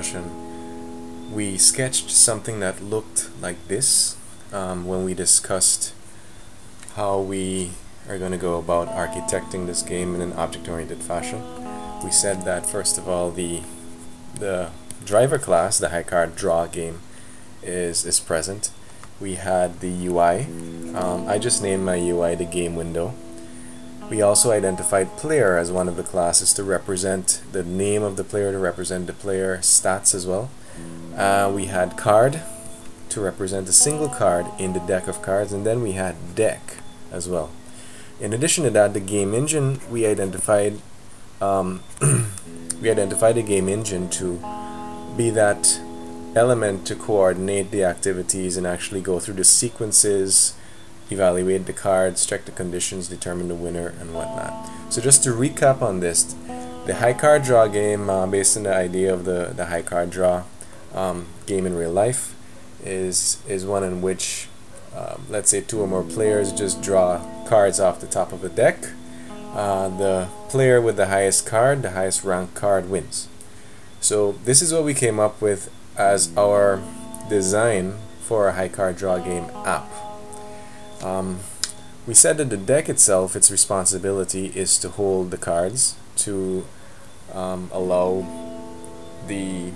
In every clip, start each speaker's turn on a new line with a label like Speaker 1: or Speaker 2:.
Speaker 1: fashion, we sketched something that looked like this when we discussed how we are going to go about architecting this game in an object-oriented fashion. We said that first of all the driver class, the HighCardDrawGame, is present. We had the UI. I just named my UI the game window. We also identified player as one of the classes to represent the name of the player, to represent the player stats as well. We had card to represent a single card in the deck of cards, and then we had deck as well. In addition to that, the game engine, we identified a game engine to be that element to coordinate the activities and actually go through the sequences, evaluate the cards, check the conditions, determine the winner, and whatnot. So just to recap on this, the HighCardDrawGame, based on the idea of the HighCardDraw game in real life, is one in which let's say two or more players just draw cards off the top of a deck. The player with the highest card, the highest ranked card, wins. So this is what we came up with as our design for a HighCardDrawGame app. We said that the deck itself, its responsibility is to hold the cards, to allow the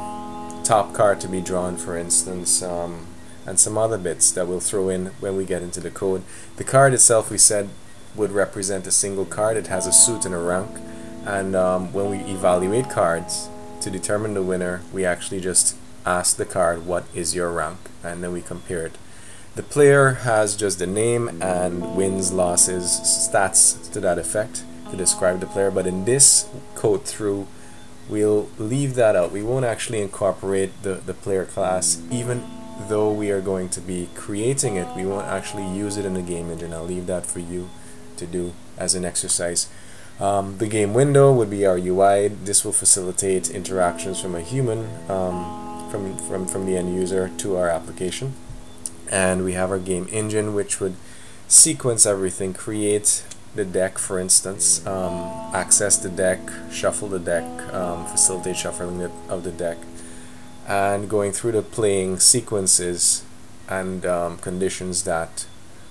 Speaker 1: top card to be drawn, for instance, and some other bits that we'll throw in when we get into the code. The card itself, we said, would represent a single card. It has a suit and a rank, and when we evaluate cards to determine the winner, we actually just ask the card, what is your rank, and then we compare it. The player has just the name and wins, losses, stats to that effect to describe the player, but in this code through, we'll leave that out. We won't actually incorporate the player class, even though we are going to be creating it. We won't actually use it in the game engine. I'll leave that for you to do as an exercise. The game window would be our UI. This will facilitate interactions from a human, from the end user to our application. And we have our game engine, which would sequence everything, create the deck, for instance, access the deck, shuffle the deck, facilitate shuffling of the deck, and going through the playing sequences and conditions that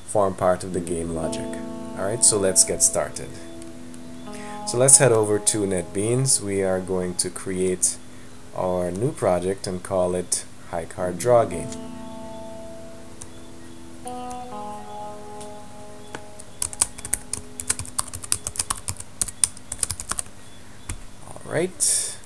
Speaker 1: form part of the game logic. Alright, so let's get started. So let's head over to NetBeans. We are going to create our new project and call it HighCardDrawGame. Alright.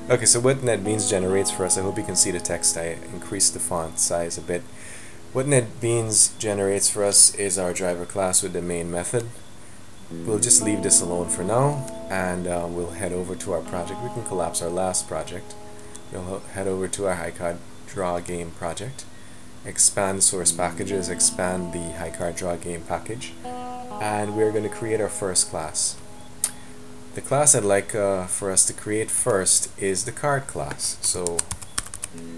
Speaker 1: Okay, so what NetBeans generates for us, I hope you can see the text. I increased the font size a bit. What NetBeans generates for us is our driver class with the main method. We'll just leave this alone for now, and we'll head over to our project. We can collapse our last project. We'll head over to our HighCardDrawGame project, expand source packages, expand the HighCardDrawGame package, and we're going to create our first class. The class I'd like for us to create first is the card class. So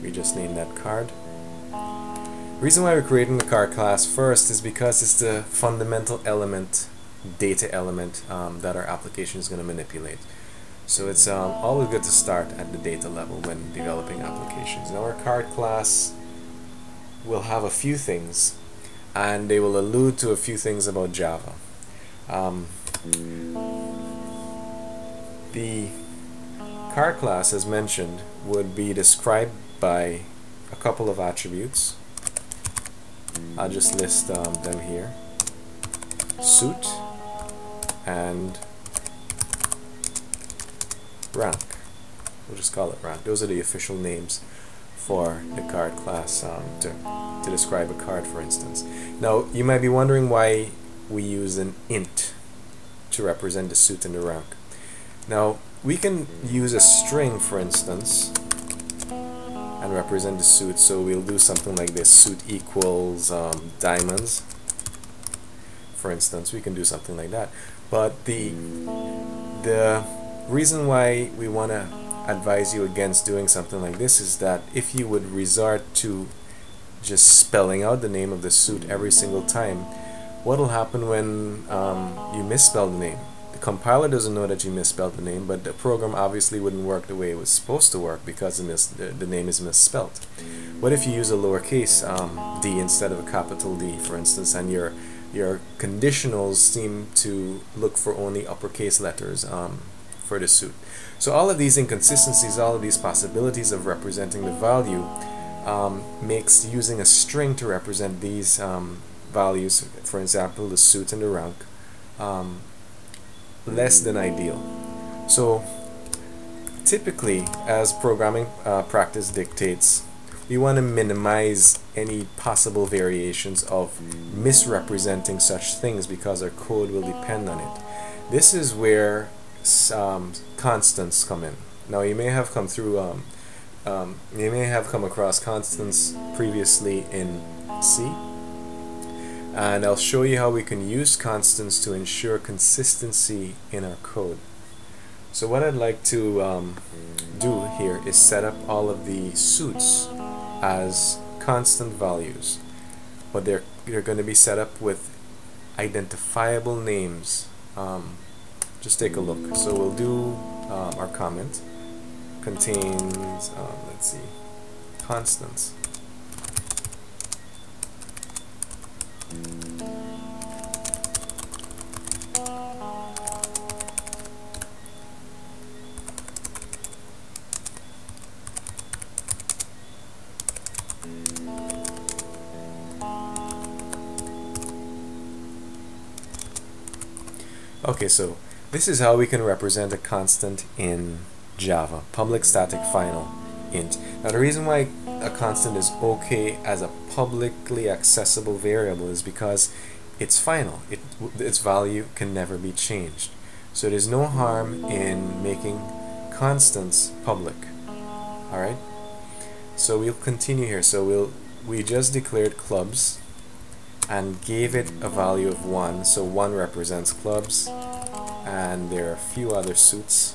Speaker 1: we just name that card. The reason why we're creating the card class first is because it's the fundamental element, data element, that our application is going to manipulate. So it's always good to start at the data level when developing applications. Now our card class will have a few things, and they will allude to a few things about Java. The card class, as mentioned, would be described by a couple of attributes. I'll just list them here. Suit and rank. We'll just call it rank. Those are the official names for the card class to describe a card, for instance. Now, you might be wondering why we use an int to represent the suit and the rank. Now, we can use a string, for instance, and represent the suit. So we'll do something like this: suit equals diamonds, for instance. We can do something like that. But the reason why we want to advise you against doing something like this is that if you would resort to just spelling out the name of the suit every single time, what will happen when you misspell the name? The compiler doesn't know that you misspelled the name, but the program obviously wouldn't work the way it was supposed to work because the name is misspelled. What if you use a lowercase d instead of a capital D, for instance, and your conditionals seem to look for only uppercase letters for the suit? So all of these inconsistencies, all of these possibilities of representing the value makes using a string to represent these values, for example the suit and the rank, less than ideal. So typically, as programming practice dictates, we want to minimize any possible variations of misrepresenting such things because our code will depend on it. This is where constants come in. Now you may have come through you may have come across constants previously in C, and I'll show you how we can use constants to ensure consistency in our code. So what I'd like to do here is set up all of the suits as constant values, but they're going to be set up with identifiable names. Just take a look. So we'll do our comment contains let's see, constants. Okay, so this is how we can represent a constant in Java. Public static final int. Now the reason why a constant is okay as a publicly accessible variable is because it's final. Its value can never be changed. So there's no harm in making constants public. Alright? So we'll continue here. So we just declared clubs and gave it a value of 1. So 1 represents clubs, and there are a few other suits.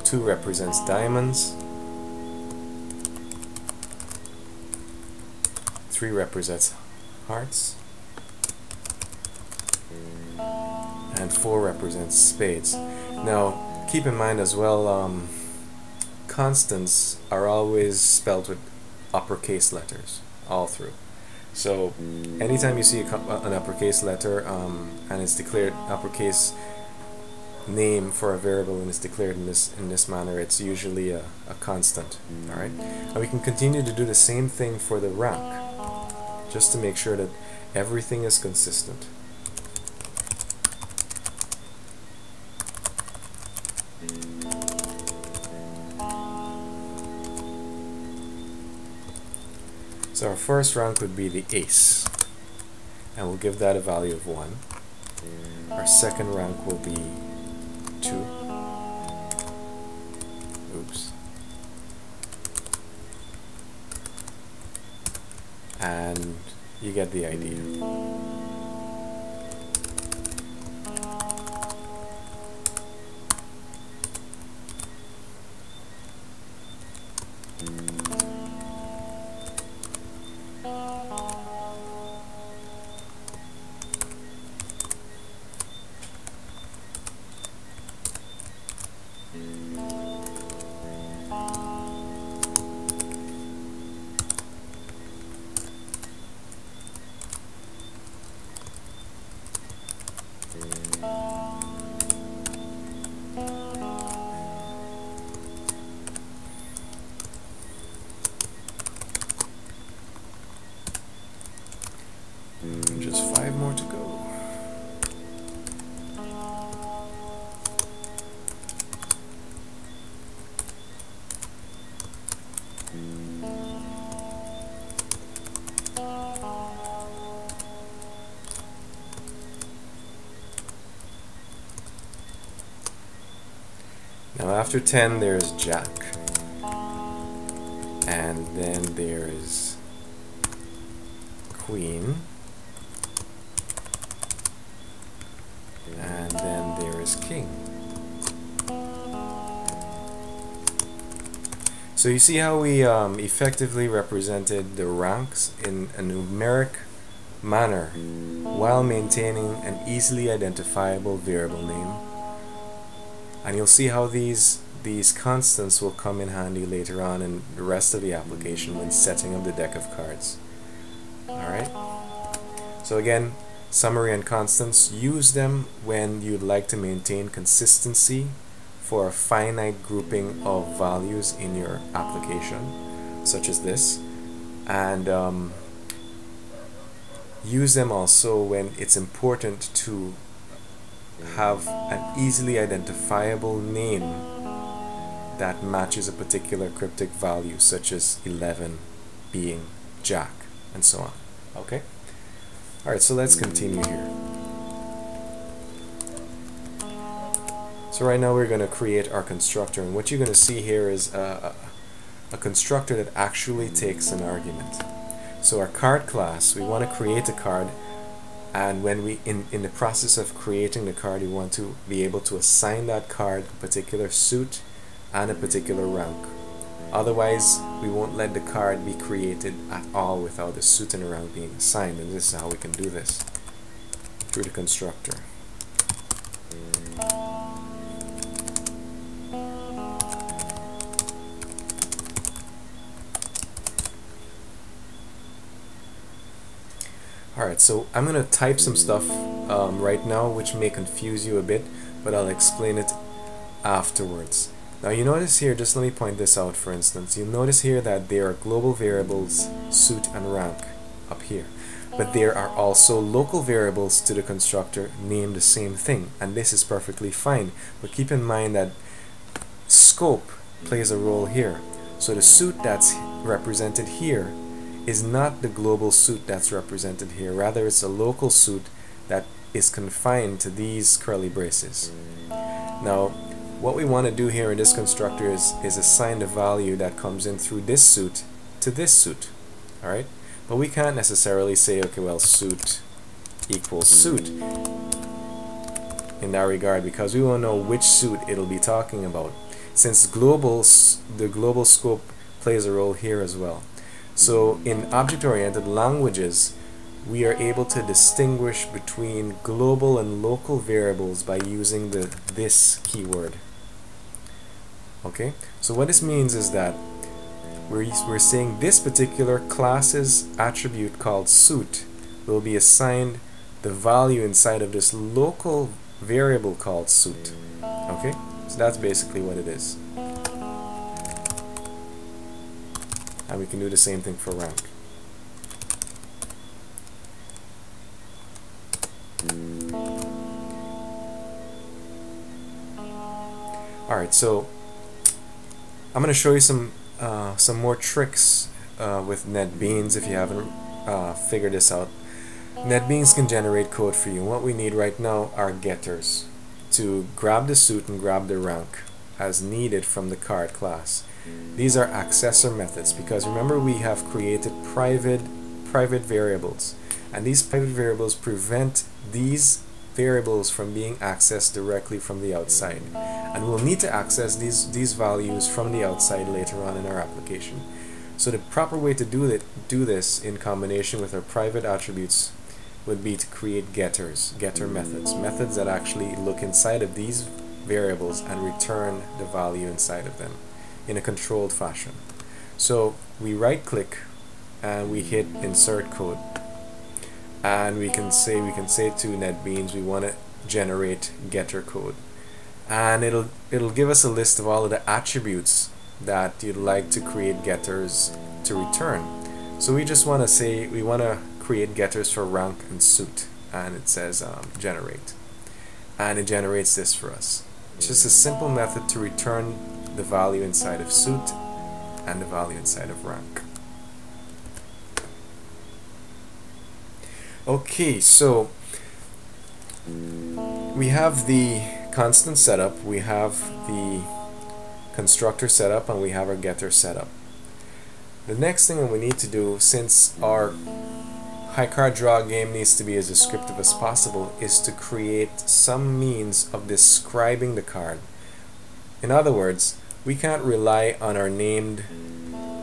Speaker 1: Two represents diamonds. 3 represents hearts. And 4 represents spades. Now keep in mind as well, constants are always spelled with uppercase letters all through. So anytime you see an uppercase letter and it's declared uppercase name for a variable and it's declared in this manner, it's usually a constant. Alright? And we can continue to do the same thing for the rank, just to make sure that everything is consistent. So our first rank would be the ace, and we'll give that a value of 1. Our second rank will be 2. Oops. And you get the idea. Just 5 more to go. Now after 10 there's Jack, and then there's Queen, and then there is king. So you see how we effectively represented the ranks in a numeric manner while maintaining an easily identifiable variable name. And you'll see how these constants will come in handy later on in the rest of the application when setting up the deck of cards. Alright, so again, summary and constants, use them when you'd like to maintain consistency for a finite grouping of values in your application, such as this, and use them also when it's important to have an easily identifiable name that matches a particular cryptic value, such as 11 being Jack, and so on. Okay? Alright, so let's continue here. So right now we're going to create our constructor, and what you're going to see here is a constructor that actually takes an argument. So our card class, we want to create a card, and when we in the process of creating the card, we want to be able to assign that card a particular suit and a particular rank. Otherwise, we won't let the card be created at all without the suit and the rank being assigned, and this is how we can do this, through the constructor. Alright, so I'm going to type some stuff right now which may confuse you a bit, but I'll explain it afterwards. Now you notice here, just let me point this out for instance, you'll notice here that there are global variables suit and rank up here, but there are also local variables to the constructor named the same thing, and this is perfectly fine, but keep in mind that scope plays a role here. So the suit that's represented here is not the global suit that's represented here, rather it's a local suit that is confined to these curly braces. Now what we want to do here in this constructor is assign the value that comes in through this suit to this suit. Alright? But we can't necessarily say, okay, well, suit equals suit in that regard, because we won't know which suit it'll be talking about, since the global scope plays a role here as well. So in object-oriented languages, we are able to distinguish between global and local variables by using this keyword. Okay, so what this means is that we're saying this particular class's attribute called suit will be assigned the value inside of this local variable called suit. Okay, so that's basically what it is. And we can do the same thing for rank. Alright, so I'm going to show you some more tricks with NetBeans if you haven't figured this out. NetBeans can generate code for you, and what we need right now are getters to grab the suit and grab the rank as needed from the card class. These are accessor methods, because remember we have created private variables, and these private variables prevent these variables from being accessed directly from the outside, and we'll need to access these values from the outside later on in our application. So the proper way to do this in combination with our private attributes would be to create getter methods that actually look inside of these variables and return the value inside of them in a controlled fashion. So we right click and we hit insert code, and we can say to NetBeans we want to generate getter code, and it'll give us a list of all of the attributes that you'd like to create getters to return. So we just want to say we want to create getters for rank and suit, and it says generate, and it generates this for us. It's just a simple method to return the value inside of suit and the value inside of rank. Okay, so we have the constant setup, we have the constructor setup, and we have our getter setup. The next thing that we need to do, since our HighCardDrawGame needs to be as descriptive as possible is to create some means of describing the card. In other words, we can't rely on our named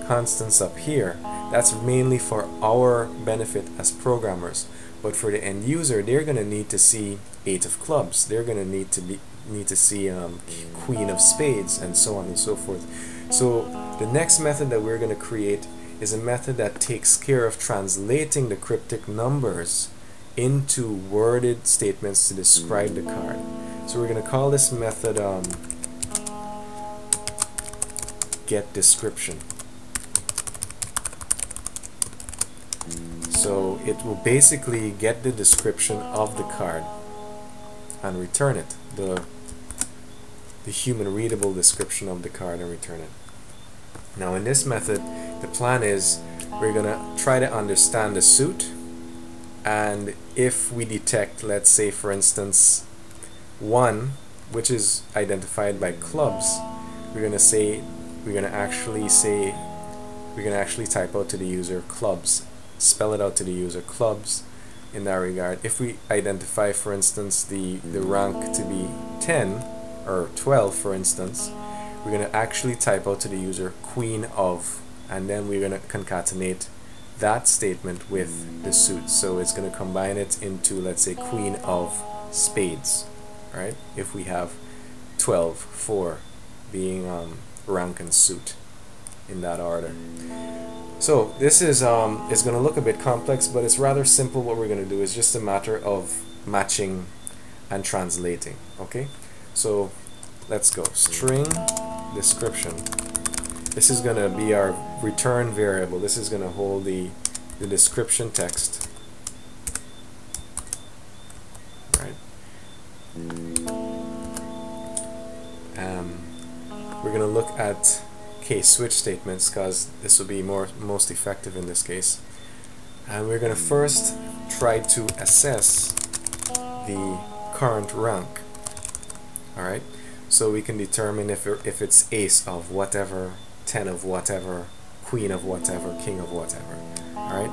Speaker 1: constants up here. That's mainly for our benefit as programmers. But for the end user, they're going to need to see 8 of clubs. They're going to need to see Queen of spades, and so on and so forth. So the next method that we're going to create is a method that takes care of translating the cryptic numbers into worded statements to describe the card. So we're going to call this method getDescription. So it will basically get the description of the card and return it, the human readable description of the card, and return it. Now in this method, the plan is we're gonna try to understand the suit, and if we detect, let's say for instance 1, which is identified by clubs, we're gonna actually type out to the user clubs, spell it out to the user clubs in that regard. If we identify for instance the rank to be 10 or 12 for instance, we're going to actually type out to the user queen of, and then we're going to concatenate that statement with the suit. So it's going to combine it into, let's say, queen of spades, right? If we have 12, 4 being rank and suit in that order. So this is going to look a bit complex, but it's rather simple. What we're going to do is just a matter of matching and translating. Okay, so let's go. String description. This is going to be our return variable. This is going to hold the description text, right? We're going to look at case switch statements because this will be most effective in this case, and we're going to first try to assess the current rank. Alright, so we can determine if it's ace of whatever, 10 of whatever, queen of whatever, king of whatever. Alright,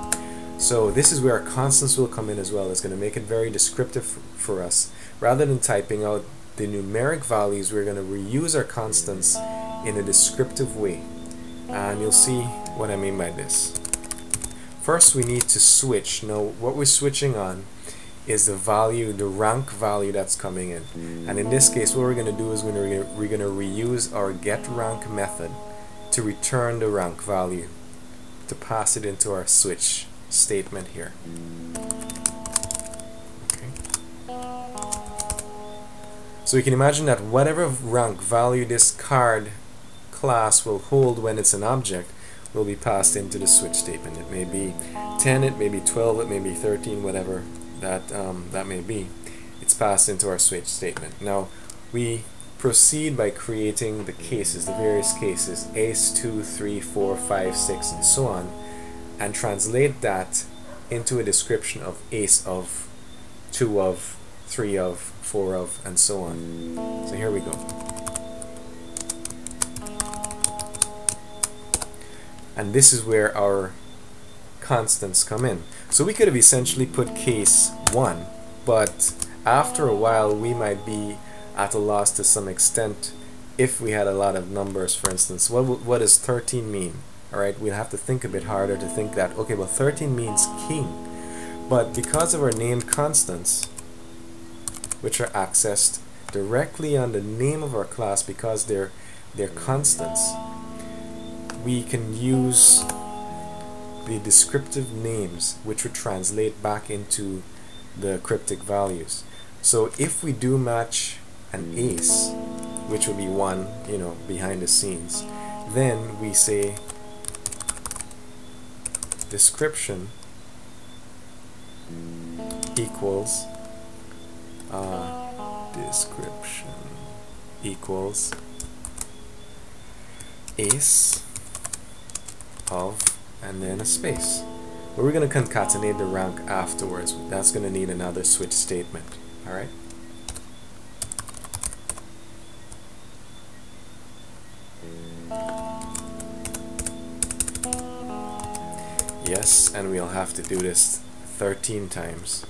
Speaker 1: so this is where our constants will come in as well. It's going to make it very descriptive for us. Rather than typing out the numeric values, we're going to reuse our constants in a descriptive way, and you'll see what I mean by this. First we need to switch. Now what we're switching on is the value, the rank value that's coming in, and in this case what we're going to do is we're going to reuse our getRank method to return the rank value, to pass it into our switch statement here. So you can imagine that whatever rank value this card class will hold when it's an object will be passed into the switch statement. It may be 10, it may be 12, it may be 13, whatever that may be. It's passed into our switch statement. Now we proceed by creating the cases, the various cases, ace, 2, 3, 4, 5, 6, and so on, and translate that into a description of ace of, 2 of, 3 of, 4 of, and so on. So here we go. And this is where our constants come in. So we could have essentially put case 1, but after a while we might be at a loss to some extent if we had a lot of numbers. For instance, what does 13 mean? Alright, we'll have to think a bit harder to think that, okay, well 13 means king. But because of our named constants, which are accessed directly on the name of our class because they're constants, we can use the descriptive names which would translate back into the cryptic values. So if we do match an ace, which would be 1, you know, behind the scenes, then we say description equals ace of, and then a space. But we're going to concatenate the rank afterwards. That's going to need another switch statement. Alright? Yes, and we'll have to do this 13 times.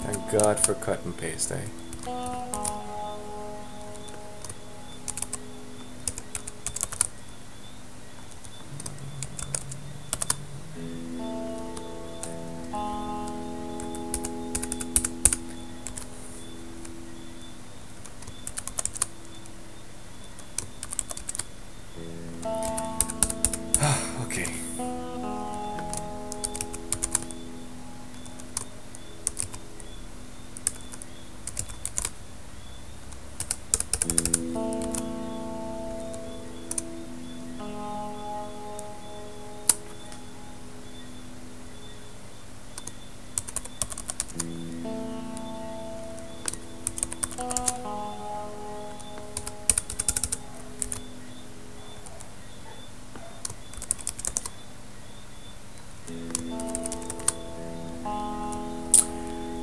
Speaker 1: Thank God for cut and paste, eh? Okay.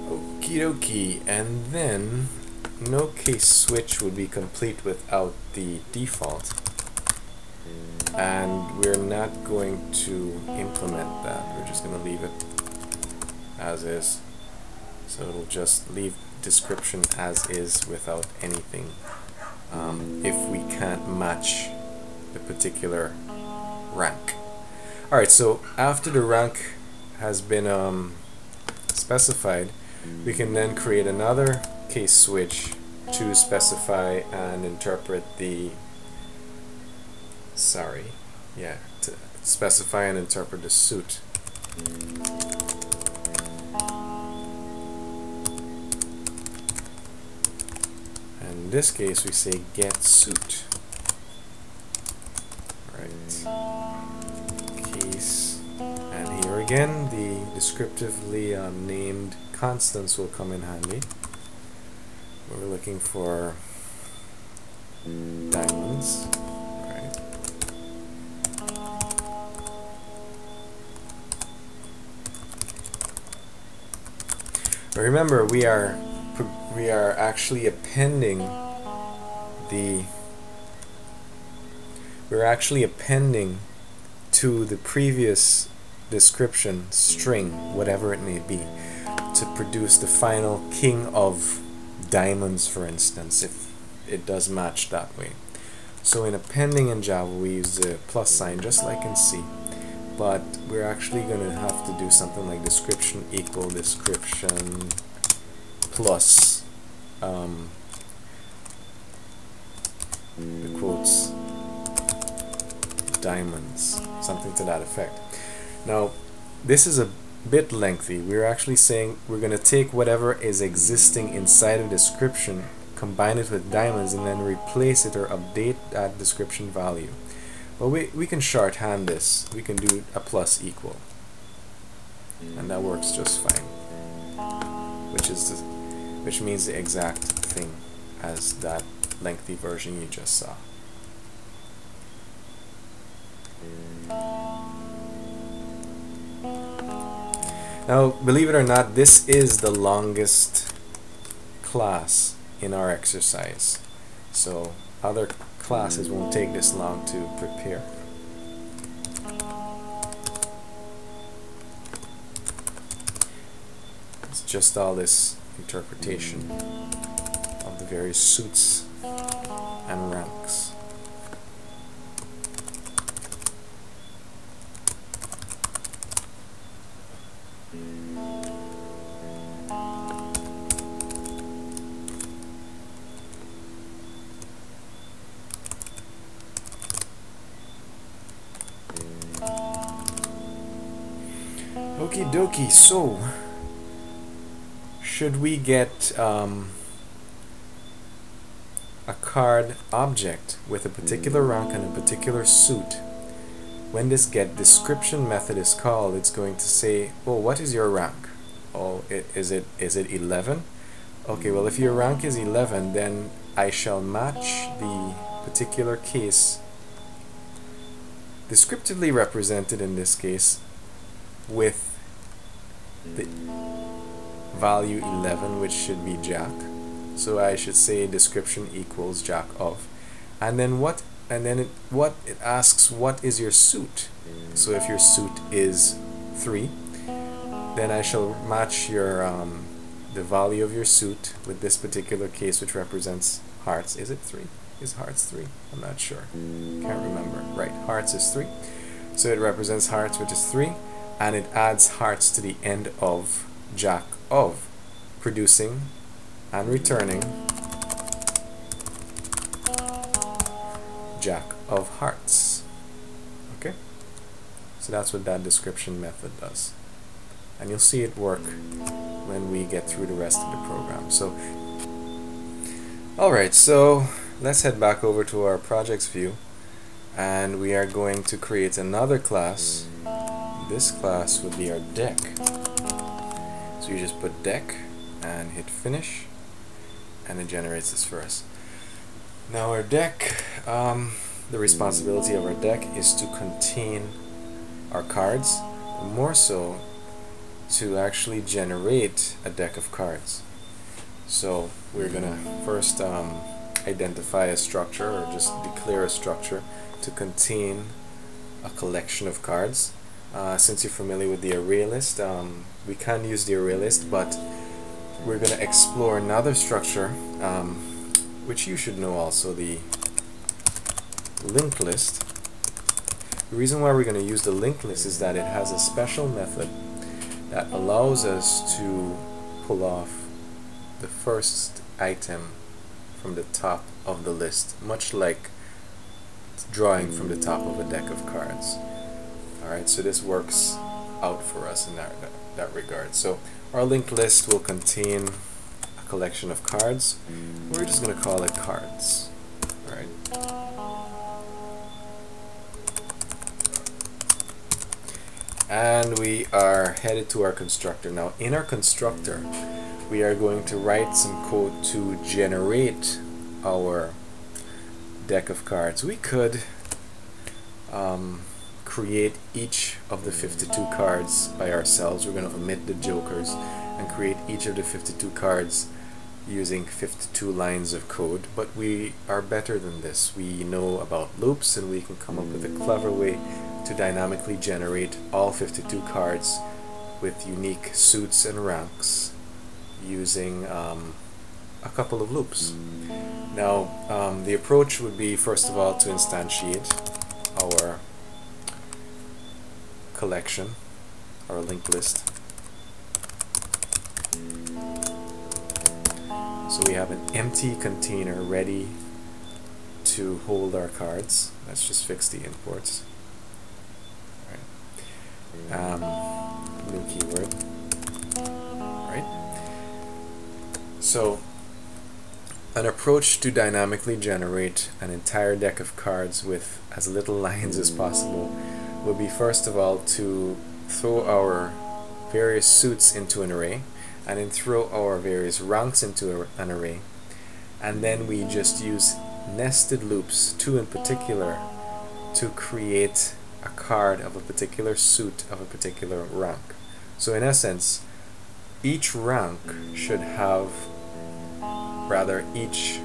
Speaker 1: Okie dokie, and then no case switch would be complete without the default, and we're not going to implement that. We're just going to leave it as is, so it'll just leave description as is without anything if we can't match the particular rank. Alright, so after the rank has been specified, we can then create another case switch to specify and interpret the to specify and interpret the suit. In this case we say get suit. Right. Case, and here again the descriptively named constants will come in handy. We're looking for diamonds, right? But remember, we are actually appending to the previous description string, whatever it may be, to produce the final king of diamonds, for instance, if it does match that way. So in appending in Java we use the plus sign just like in C, but we're actually going to have to do something like description equal description plus the quotes diamonds, something to that effect. Now this is a bit lengthy. We're actually saying we're going to take whatever is existing inside a description, combine it with diamonds, and then replace it or update that description value. But we can shorthand this. We can do a plus equal, and that works just fine, which means the exact thing as that lengthy version you just saw. Now, believe it or not, this is the longest class in our exercise, so other classes won't take this long to prepare. It's just all this interpretation of the various suits and ranks. Okie dokie, so should we get a card object with a particular rank and a particular suit, when this get description method is called, it's going to say, oh, what is your rank? Oh, is it 11? Okay, well, if your rank is 11, then I shall match the particular case, descriptively represented in this case, with the value 11, which should be Jack. So I should say description equals Jack of, and then it asks, what is your suit? So if your suit is 3, then I shall match your the value of your suit with this particular case, which represents hearts. Is it 3? Is hearts 3? I'm not sure. Can't remember. Right, hearts is 3. So it represents hearts, which is 3, and it adds hearts to the end of Jack of, producing and returning Jack of hearts. Okay? So that's what that description method does. And you'll see it work when we get through the rest of the program. So, alright, so let's head back over to our projects view, and we are going to create another class. This class would be our deck. So you just put deck and hit finish, and it generates this for us. Now our deck, the responsibility of our deck is to contain our cards, more so to actually generate a deck of cards. So we're gonna first identify a structure, or just declare a structure to contain a collection of cards. Since you're familiar with the array list, we can use the array list, but we're going to explore another structure, which you should know also, the linked list. The reason why we're going to use the linked list is that it has a special method that allows us to pull off the first item from the top of the list, much like drawing from the top of a deck of cards. Alright, so this works out for us in that regard. So our linked list will contain a collection of cards. We're just going to call it cards. Alright. And we are headed to our constructor. Now in our constructor, we are going to write some code to generate our deck of cards. We could create each of the 52 cards by ourselves. We're going to omit the jokers and create each of the 52 cards using 52 lines of code, but we are better than this. We know about loops, and we can come up with a clever way to dynamically generate all 52 cards with unique suits and ranks using a couple of loops. Now the approach would be, first of all, to instantiate our collection, our linked list. So we have an empty container ready to hold our cards. Let's just fix the imports. New keyword. Right. So an approach to dynamically generate an entire deck of cards with as little lines as possible would be, first of all, to throw our various suits into an array, and then throw our various ranks into an array, and then we just use nested loops, 2 in particular, to create a card of a particular suit of a particular rank. So in essence, each rank should have, rather each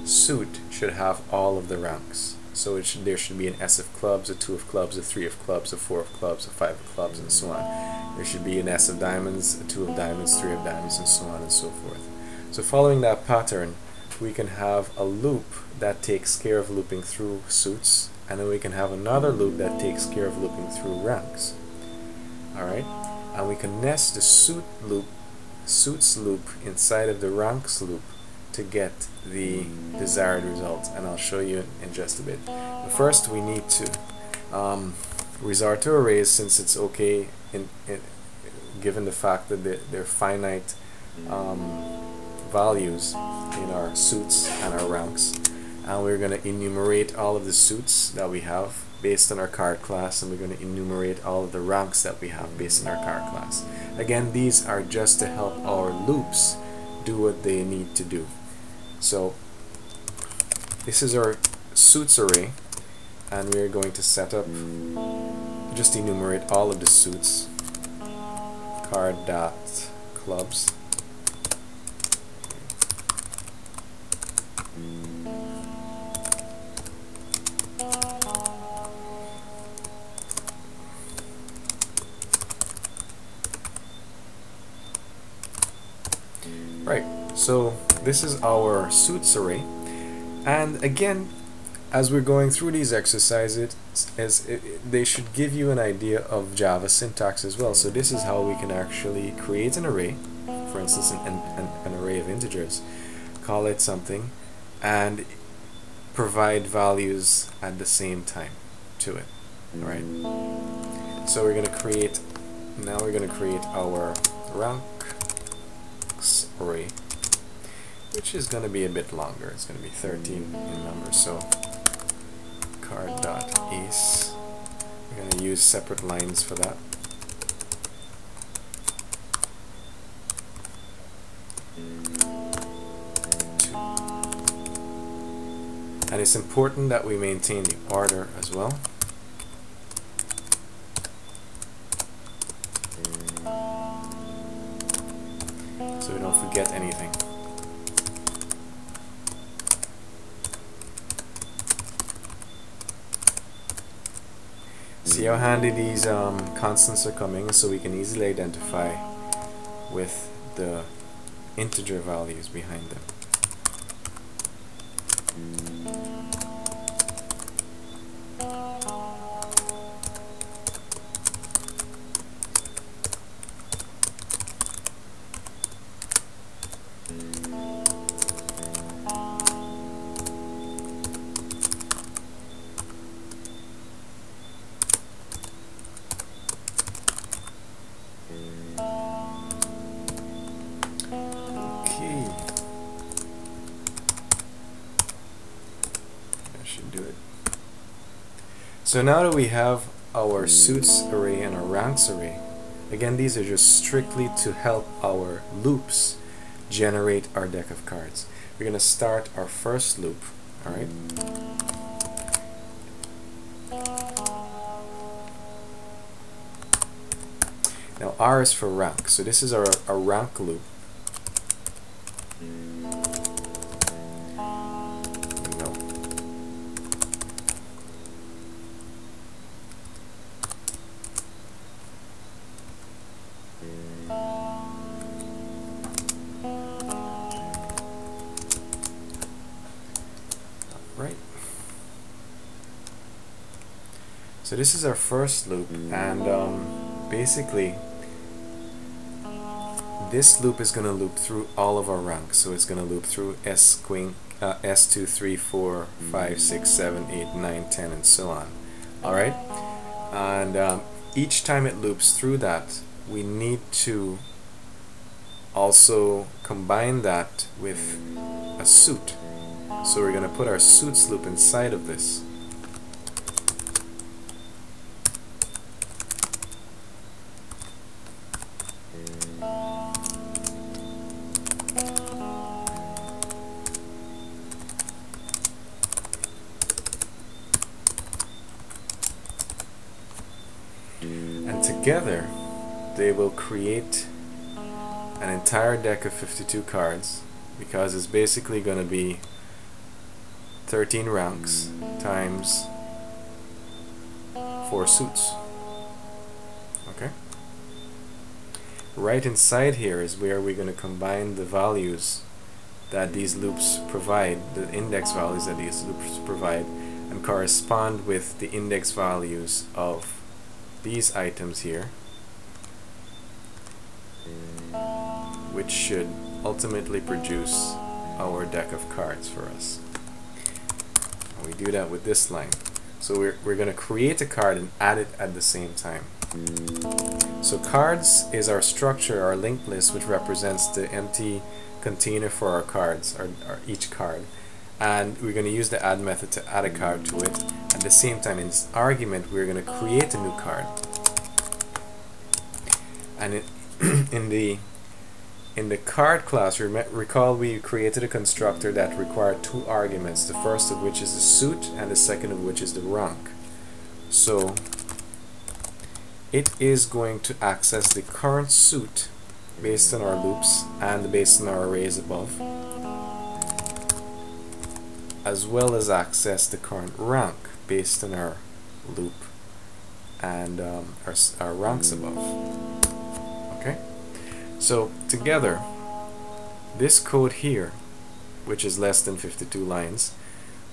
Speaker 1: suit should have all of the ranks. So there should be an S of clubs, a 2 of clubs, a 3 of clubs, a 4 of clubs, a 5 of clubs, and so on. There should be an S of diamonds, a 2 of diamonds, 3 of diamonds, and so on and so forth. So following that pattern, we can have a loop that takes care of looping through suits, and then we can have another loop that takes care of looping through ranks. Alright? And we can nest the suits loop inside of the ranks loop to get the desired result, and I'll show you in just a bit. But first we need to resort to arrays, since it's okay given the fact that they're finite values in our suits and our ranks, and we're going to enumerate all of the suits that we have based on our card class, and we're going to enumerate all of the ranks that we have based on our card class. Again, these are just to help our loops do what they need to do. So this is our suits array, and we're going to set up, just enumerate all of the suits, card.clubs. Right, so this is our suits array, and again, as we're going through these exercises, they should give you an idea of Java syntax as well. So this is how we can actually create an array, for instance an array of integers, call it something, and provide values at the same time to it. Alright, so we're going to create, now we're going to create our ranks array, which is going to be a bit longer. It's going to be 13 in number. So card.ace, we're going to use separate lines for that. And it's important that we maintain the order as well. So we don't forget anything. See how handy these constants are coming, so we can easily identify with the integer values behind them. So now that we have our suits array and our ranks array, again, these are just strictly to help our loops generate our deck of cards. We're going to start our first loop. Alright. Now R is for rank, so this is our rank loop. Right. So this is our first loop, and basically this loop is going to loop through all of our ranks. So it's going to loop through S2, 3, 4, 5, 6, 7, 8, 9, 10, and so on. Alright? And each time it loops through that, we need to also combine that with a suit. So we're going to put our suits loop inside of this. And together they will create an entire deck of 52 cards, because it's basically going to be 13 ranks times 4 suits. Okay? Right inside here is where we're going to combine the values that these loops provide, the index values that these loops provide, and correspond with the index values of these items here, which should ultimately produce our deck of cards for us. And we do that with this line. So we're going to create a card and add it at the same time. So cards is our structure, our linked list, which represents the empty container for our cards, or each card. And we're going to use the add method to add a card to it. At the same time, in this argument, we're going to create a new card. And in the card class, recall we created a constructor that required two arguments, the first of which is the suit and the second of which is the rank. So it is going to access the current suit based on our loops and based on our arrays above, as well as access the current rank based on our loop and our ranks above. Okay? So together, this code here, which is less than 52 lines,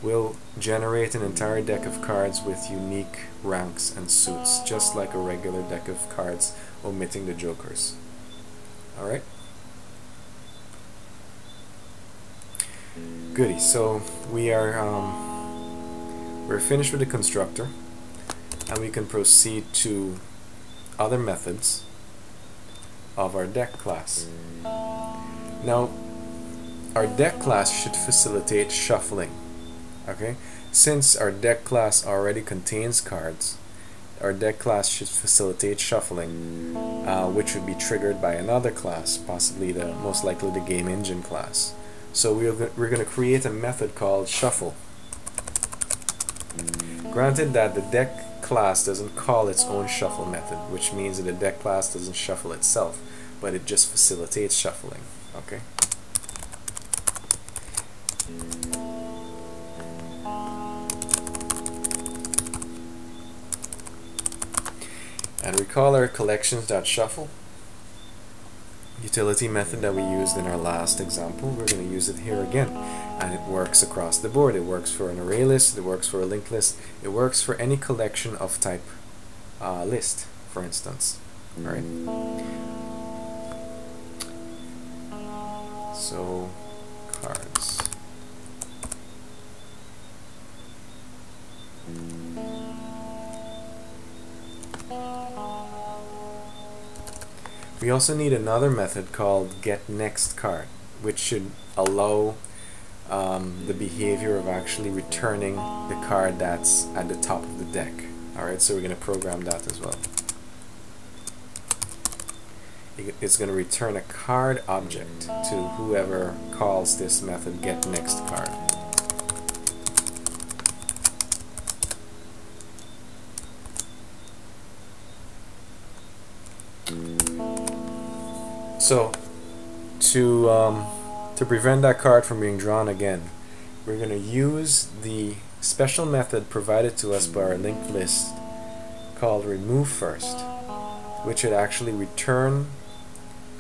Speaker 1: will generate an entire deck of cards with unique ranks and suits, just like a regular deck of cards, omitting the jokers. Alright? Goody. So we're finished with the constructor, and we can proceed to other methods of our deck class. Now, our deck class should facilitate shuffling. Okay? Since our deck class already contains cards, our deck class should facilitate shuffling, which would be triggered by another class, possibly most likely the game engine class. So we're going to create a method called shuffle. Granted that the deck class doesn't call its own shuffle method, which means that the deck class doesn't shuffle itself, but it just facilitates shuffling. Okay? And recall our collections.shuffle utility method that we used in our last example. We're going to use it here again, and it works across the board. It works for an array list, it works for a linked list, it works for any collection of type list, for instance. Alright? So, cards. We also need another method called getNextCard, which should allow the behavior of actually returning the card that's at the top of the deck. Alright, so we're going to program that as well. It's going to return a card object to whoever calls this method getNextCard. So, to prevent that card from being drawn again, we're going to use the special method provided to us by our linked list called removeFirst, which would actually return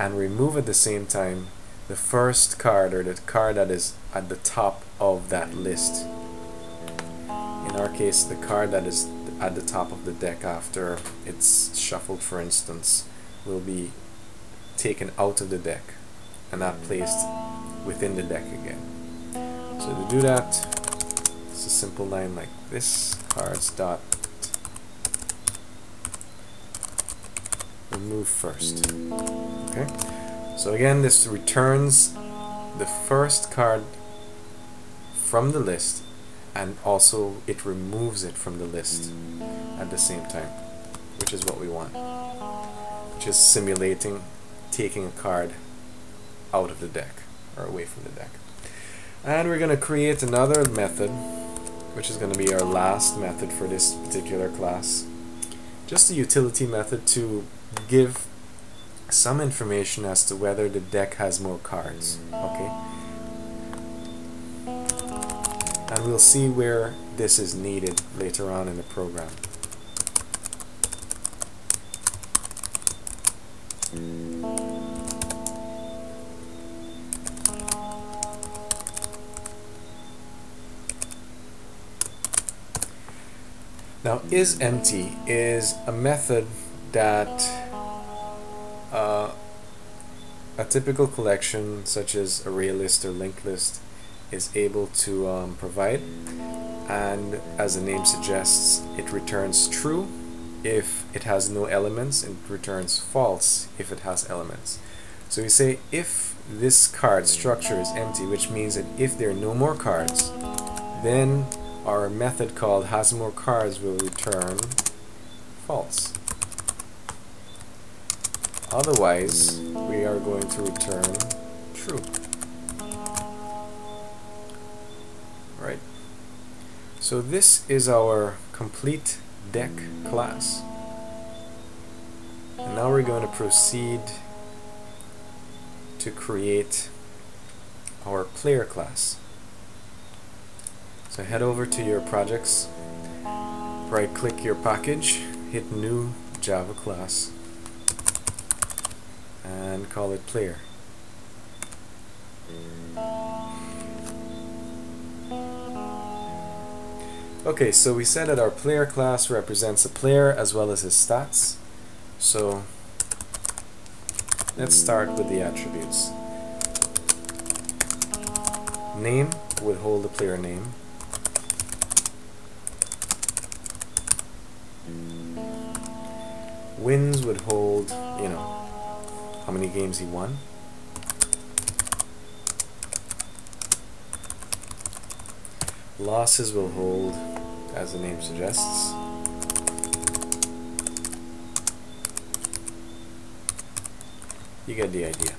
Speaker 1: and remove at the same time the first card, or the card that is at the top of that list. In our case, the card that is at the top of the deck after it's shuffled, for instance, will be taken out of the deck and not placed within the deck again. So to do that, it's a simple line like this: cards dot remove first. Okay, so again, this returns the first card from the list, and also it removes it from the list at the same time, which is what we want, which is simulating taking a card out of the deck or away from the deck. And we're going to create another method, which is going to be our last method for this particular class. Just a utility method to give some information as to whether the deck has more cards. Okay? And we'll see where this is needed later on in the program. Now, isEmpty is a method that a typical collection such as array list or linked list is able to provide, and as the name suggests, it returns true if it has no elements, and it returns false if it has elements. So we say if this card structure is empty, which means that if there are no more cards, then our method called has more cards will return false. Otherwise, we are going to return true. Right. So this is our complete deck class. And now we're going to proceed to create our player class. So head over to your projects, right click your package, hit new Java class, and call it player. Okay, so we said that our player class represents a player as well as his stats. So let's start with the attributes. Name would hold the player name. Wins would hold, you know, how many games he won. Losses will hold, as the name suggests. You get the idea.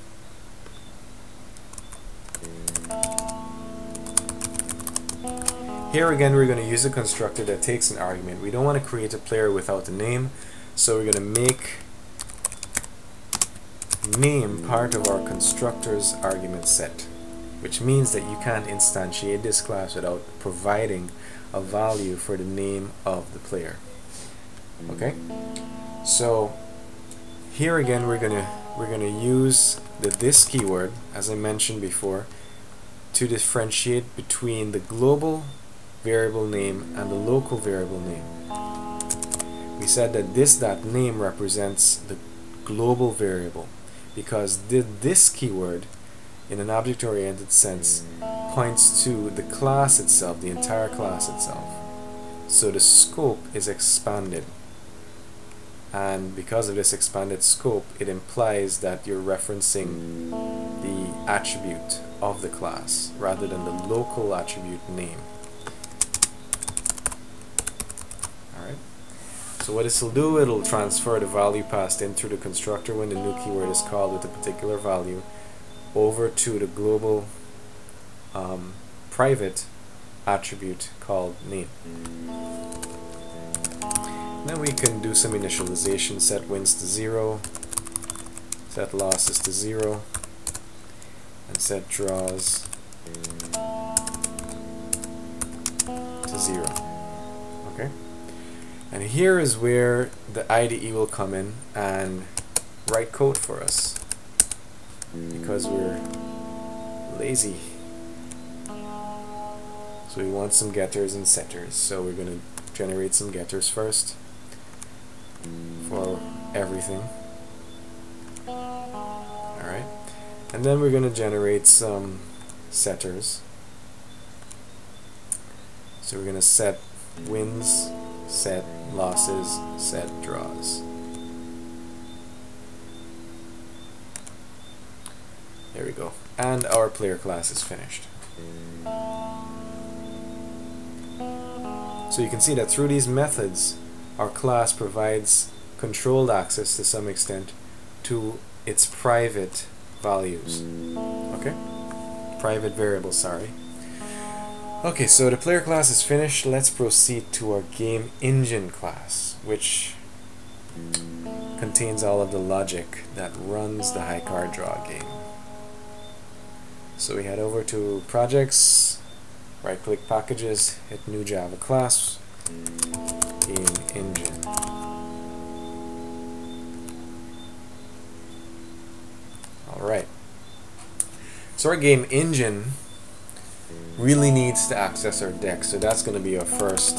Speaker 1: Here again we're going to use a constructor that takes an argument. We don't want to create a player without a name, so we're going to make name part of our constructor's argument set, which means that you can't instantiate this class without providing a value for the name of the player. Okay? So here again we're gonna use the this keyword, as I mentioned before, to differentiate between the global variable name and the local variable name. We said that this.name represents the global variable because this keyword in an object-oriented sense points to the class itself, the entire class itself. So the scope is expanded, and because of this expanded scope, it implies that you're referencing the attribute of the class rather than the local attribute name. Alright, so what this will do, it'll transfer the value passed in through the constructor when the new keyword is called with a particular value over to the global private attribute called name. Then we can do some initialization, set wins to 0, set losses to 0, and set draws to 0. Okay? And here is where the IDE will come in and write code for us, because we're lazy. So we want some getters and setters. So we're going to generate some getters first for everything. Alright. And then we're going to generate some setters. So we're going to set wins, set losses, set draws. There we go. And our player class is finished. So you can see that through these methods, our class provides controlled access to some extent to its private values. Okay? Private variables, sorry. Okay, so the player class is finished. Let's proceed to our game engine class, which contains all of the logic that runs the HighCardDrawGame. So we head over to projects, right click packages, hit new Java class, game engine. Alright. So our game engine really needs to access our deck, so that's going to be our first